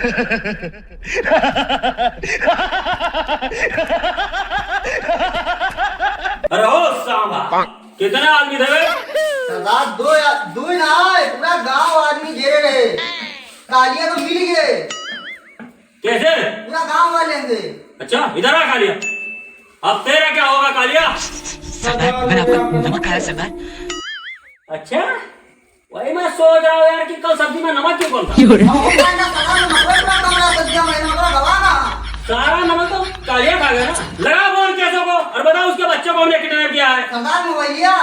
अरे हो सांबा कितने आदमी थे बे? सरदार दो ही ना है, पूरा गांव आदमी घेरे रहे। कालिया तो मिल गए। कैसे? पूरा गांव वाले थे। अच्छा इधर आ कालिया। अब तेरा क्या होगा कालिया? सरदार मैंने आपको नमक खाया सरदार। अच्छा वही मैं सोच रहा हूँ यार कि कल सब्जी में नमक क्यों बोलता? सारा नमक तो कालिया खा गया ना। लगा फोन कैसों को और बताओ उसके बच्चों को हमने किडनैप किया है। सरदार मोबाइलिया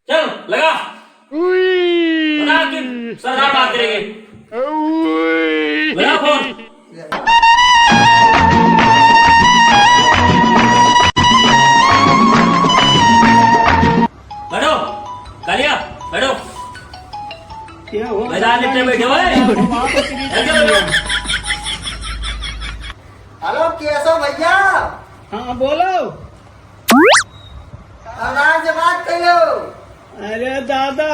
चल लगा बता कि सरदार बात करेंगे। लगा फोन। बैठो कालिया बैठो। मैदान लिपटे बैठे हुए। हेलो केशव भैया। हाँ बोलो। सरदार से बात कर लो। अरे दादा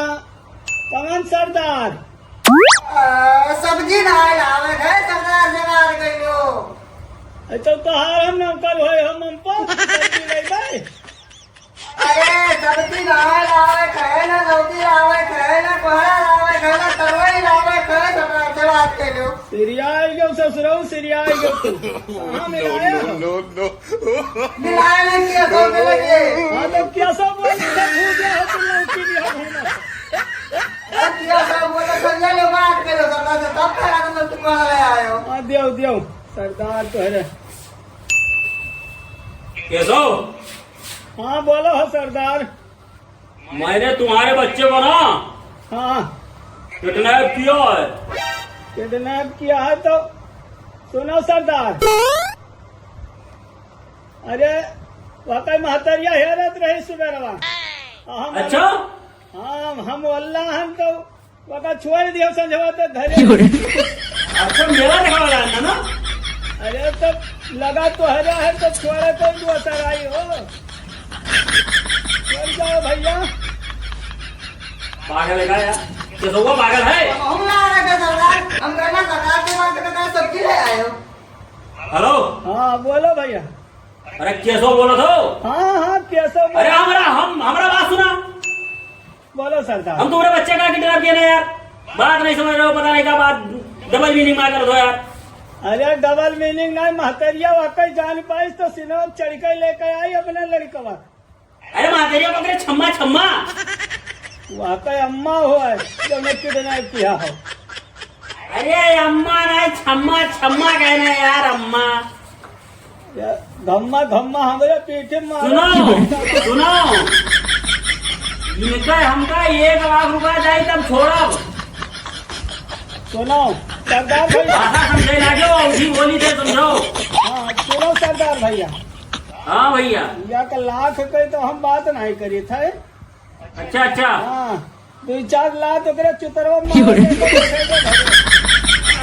कौन सरदार? सब्जी ना लावे है, सरदार से बात कर लो। तो तोहार हम नौकर होए हम सब्जी ले गए। अरे सब्जी ना लावे है ना, सब्जी लावे है ना, कोहरा लावे है ना, तरवई लावे है, सरदार से बात कर लो। सिरियाई गयो ससुराऊ सिरियाई गयो। हाँ मिलाया मिलाए नहीं किया तो मिल गए। हाँ तो क्या सब बोल गया हो तुम लोग की भी हम किया सब बोले संजय ले बात करो सरदार से, तब करा तुम तुम्हारा ले आए हो। हाँ दियो दियो सरदार तो है। कैसो? हाँ बोलो हो सरदार। मैंने तुम्हारे बच्चे को ना हाँ किडनैप किया है। किडनैप किया है तो सुनो सरदार। अरे वाकई महतरिया हेरत रही सुबह। अच्छा हाँ हम अल्लाह हम तो वका छोड़ दियो समझवा तो धरे। अच्छा मेरा देखा वाला है ना। अरे तो लगा तो हरा है तो छोड़े तो तू असर आई हो। चल जाओ भैया। पागल है क्या यार? कैसो वो पागल है? हम ना आ रहे थे सरदार, हम कहना सरदार से बात करना सब्जी ले आए हो। हेलो हाँ बोलो भैया। अरे कैसो बोलो तो? हाँ हाँ कैसे अरे हमारा बात सुना। बोलो सरदार। हम तुम्हारे बच्चे का किडनैप किए ना यार। बात नहीं समझ रहे हो, पता नहीं क्या बात डबल मीनिंग में कर दो यार। अरे डबल मीनिंग नहीं, महतरिया वाकई जान पाई तो सिनेमा चढ़ के लेकर आई अपने लड़कवा। अरे मातेरिया पकड़े छम्मा छम्मा। वाकई अम्मा हो है जो ने किडनैप किया हो। अरे अम्मा नहीं छम्मा छम्मा कहना है यार अम्मा। धम्मा धम्मा हमारे पीछे सुनो इनका हमका 1 लाख रुपया चाहिए तब छोड़ो। सुनो सरदार भैया। भाषा समझे ना जो उसी बोली थे समझो। हाँ सुनो सरदार भैया। हाँ भैया। या का लाख के तो हम बात नहीं करी थे। अच्छा अच्छा। हाँ 2-4 लाख तो चुतरवा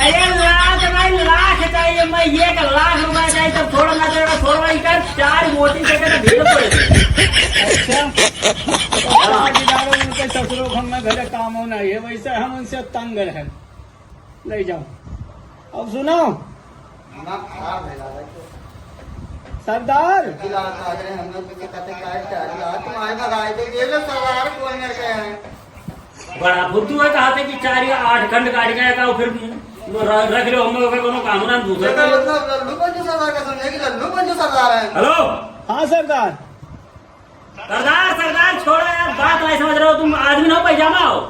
अरे लाख नहीं लाख चाहिए। मैं 1 लाख रुपया चाहिए तब छोड़ो ना छोड़ो छोड़ो कर 4 मोटी जगह भेज पड़े। अच्छा उनके ससुरों को हमें घरे काम होना है वैसे हम उनसे तंग है। ले जाओ। अब सुनो सरदार। बड़ा बुद्धू है कहा थे कि 4 या 8 खंड काट गया था फिर रख लो हम लोग कोनो काम ना दूसरे। हेलो हाँ सरदार। सरदार छोड़ो यार बात नहीं समझ रहे हो तुम। आदमी ना पैजामा हो।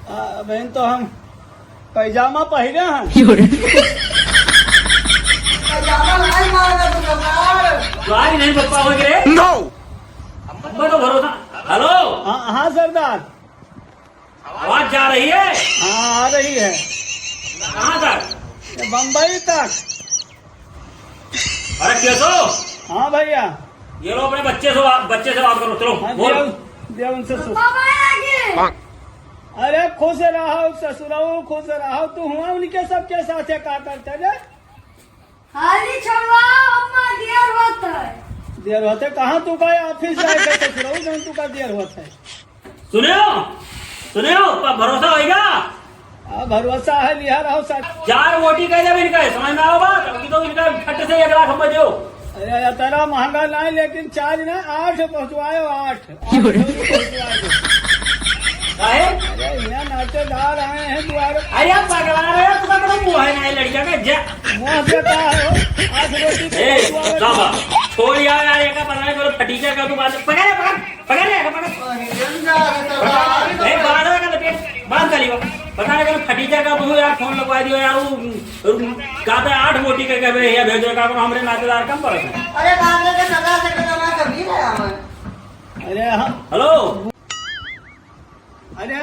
बहन तो हम पैजामा पहने हैं। गाड़ी नहीं बच पाओगे रे। नो तो भरोसा। हेलो हाँ सरदार। आवाज जा रही है? हाँ आ रही है। कहाँ तक? बम्बई तक। अरे कैसो? हाँ भैया। ये लो अपने बच्चे से बात करो चलो। हाँ बोल। देव उनसे अरे खुश रहो ससुराओ खुश रहो। तू हुआ उनके सबके साथ का करते रे? हाली छोड़वाओ अम्मा देर होता है। देर होते कहाँ तू का ऑफिस जाए ससुराओ जब तू का देर होता है। सुनियो पर भरोसा होएगा। भरोसा है लिया रहो सर। 4 मोटी कह जब इनका समझ में आओ बात, अभी तो इनका फट से 1 लाख हम दो। अरे तेरा महंगा नहीं, लेकिन चार्ज ना 8 पहुँचवायो 8 काहे? अरे यहाँ नातेदार आए हैं द्वार। अरे आप पगला रहे हो, तुम्हारा बड़ा मुंह है ना ये लड़किया का जा। मुँह से कहा हो 8 रोटी ए साबा छोड़ यार का पता नहीं करो फटीचा का तू बात पकड़ ए बांध का लपेट बांध कर लियो। पता नहीं करो फटीचा का तू यार फोन लगवा दियो यार वो कहते 8 मोटी का कहे या भेजो का हमरे नातेदार कम पड़े। अरे बांधने के सदा से कदम कभी है हम। अरे हम हेलो अरे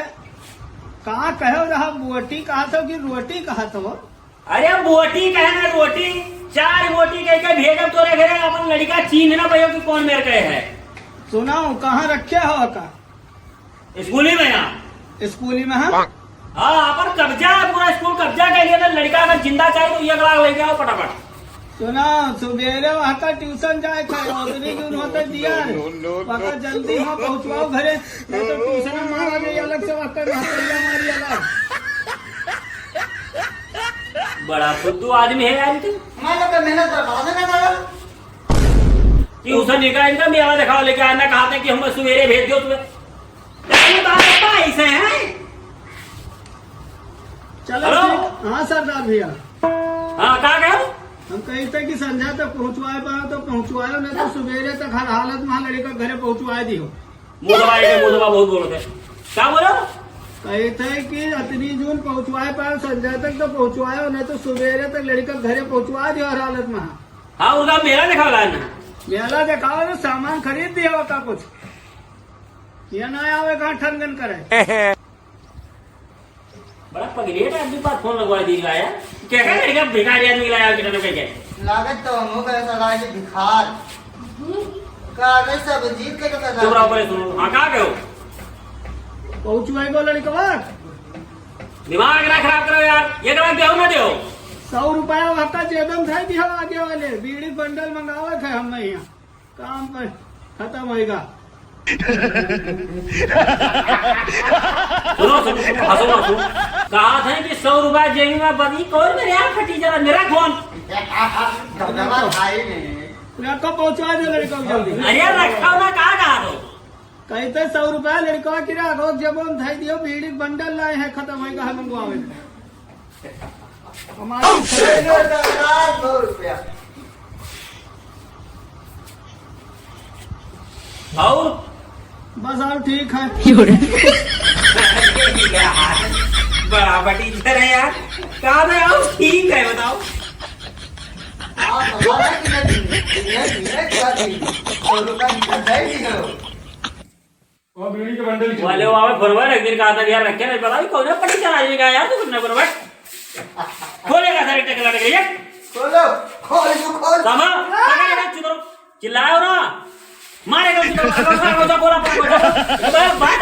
कहाँ कहो रहा, बोटी कहा था कि रोटी कहा था वो? अरे बोटी कहे ना रोटी 4 बोटी कह के भेजब तोरे घरे अपन लड़का चीन ना भयो कि कौन मेरे कहे है। सुनाओ कहाँ रखे हो का? स्कूली में यहाँ स्कूली में। हाँ अपन कब्जा पूरा स्कूल कब्जा कर लिया था। लड़का अगर जिंदा चाहिए तो 1 लाख लेके आओ फटाफट। सुना सुबेरे वहाँ का ट्यूशन जाए थे उतनी क्यों होता दिया वहाँ जल्दी वहाँ पहुँचवाओ घरे, नहीं तो ट्यूशन मारा गई अलग से वहाँ मारी अलग। बड़ा फुद्दू आदमी है यार तू। मैं तो मेहनत करवा देना था ट्यूशन निकाल इनका मेला दिखाओ लेके आना। कहा था कि हम सवेरे भेज दो तुम्हें ऐसे हैं। चलो हेलो? हाँ सरदार भैया, हाँ कहा गए? हम कही थे कि संध्या तक पहुँचवाए पाओ तो पहुँचवाओ, नहीं तो सवेरे तक हर हालत में लड़का घरे पहुँचवा दियो। मुँह दबा बहुत बोल रहे थे। क्या बोलो? कही थे कि इतनी जून पहुँचवाए पाओ संध्या तक तो पहुँचवाओ, नहीं तो सवेरे तक लड़का घरे पहुँचवा दियो हर हालत में। हाँ उनका मेला दिखाओ ना। मेला दिखाओ तो सामान खरीद दिया का कुछ, ये ना आवे कहाँ ठनगन करे। बड़ा पगलेट आदमी पास फोन लगवा दी यार। क्या कह लड़का भिखारी आदमी लाया कितना कह के लागत तो हम का ऐसा लागे भिखार कागज सब जीत के तो चुप रहो पहले सुनो। हाँ कहा गए हो? पहुँचवाई को लड़का दिमाग ना खराब करो यार। 1 लाख दो ना दो। 100 रुपया वहाँ जेबम था दिया आगे वाले बीड़ी बंडल मंगावे थे हम यहाँ काम पर खत्म होएगा। सुनो हंसो ना सुनो। कहा था कि 100 रुपया जेबी में बदी कौन मेरे यार फटी जरा मेरा फोन। लड़का पहुँचवा दे लड़का को जल्दी। अरे रखा ना कहा तो कहते 100 रुपया लड़का की राखो जेबम था दियो बीड़ी बंडल लाए हैं खत्म होएगा हम मंगवावे हमारे 2 रुपया और बस और ठीक है। बड़ा टीचर है यार। कहा था यार ठीक है बताओ। आप हमारा कि नहीं क्या थी 100 रुपया दे दियो वो बीड़ी के बंडल की वाले वाले फरवर एक दिन कहा था यार रखे नहीं पता कौन है पटी चला जाएगा यार तू कितना फरवर खोलेगा सारे टकला टकला ये खोलो खोल सामा पकड़ेगा चुदरो चिल्लाओ ना मारेगा चुदरो बोला बात